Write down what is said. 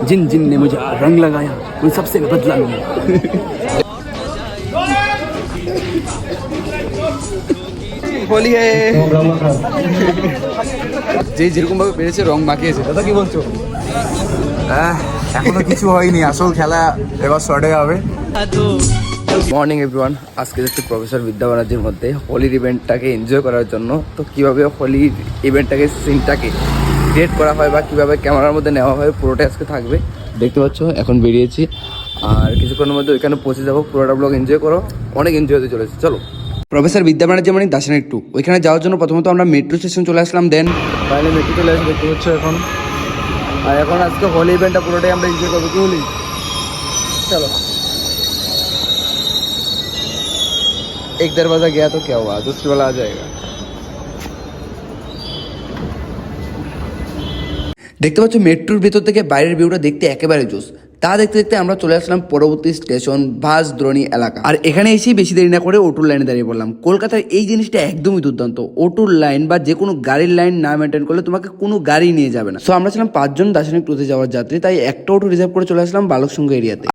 जिन जिन ने मुझे रंग लगाया उन सबसे बदला लूंगा। হোলি হে যে যেরকম ভাবে পেরেছে রং মাখিয়েছে। দাদা কি বলছো? এখনো কিছু হয়নি, আসল খেলা এবার শর্টে হবে। মর্নিং এভরিওয়ান, আজকে যাচ্ছি প্রফেসর বিদ্যা ব্যানার্জির মধ্যে হোলির ইভেন্টটাকে এনজয় করার জন্য। তো কীভাবে হোলির ইভেন্টটাকে সিনটাকে ক্রিয়েট করা হয় বা কীভাবে ক্যামেরার মধ্যে নেওয়া হয় পুরোটাই আজকে থাকবে। দেখতে পাচ্ছ এখন বেরিয়েছি, আর কিছুক্ষণের মধ্যে ওইখানে পৌঁছে যাবো। পুরোটা ব্লগ এনজয় করো, অনেক এনজয় হতে চলেছে। চলো, প্রফেসর বিদ্যা ব্যানার্জি মানে দার্শনিক 2, ওইখানে যাওয়ার জন্য প্রথমত আমরা মেট্রো স্টেশন চলে আসলাম। দেন বাইরে মেট্রো চলে আসবে, দেখতে পাচ্ছ এখন। আর এখন আজকে হোলি ইভেন্টটা পুরোটাই আমরা এনজয় করবো। কি হোলি, चलो। एक दरवाजा गया तो क्या हुआ, दूसरी वाला आ जाएगा। দেখতে পাচ্ছ মেট্রোর ভেতর থেকে বাইরের ভিউটা দেখতে একেবারে জোস। তা দেখতে দেখতে আমরা চলে আসলাম পরবর্তী স্টেশন ভাসদ্রোণী এলাকা। আর এখানে এসেই বেশি দেরি না করে অটোর লাইনে দাঁড়িয়ে পড়লাম। কলকাতার এই জিনিসটা একদমই দুর্দান্ত, অটোর লাইন বা যে কোনো গাড়ির লাইন না মেনটেন করলে তোমাকে কোনো গাড়ি নিয়ে যাবে না। সো আমরা ছিলাম 5 জন দার্শনিক 2তে যাওয়ার যাত্রী, তাই একটা অটো রিজার্ভ করে চলে আসলাম বালক সংঘ এরিয়াতে।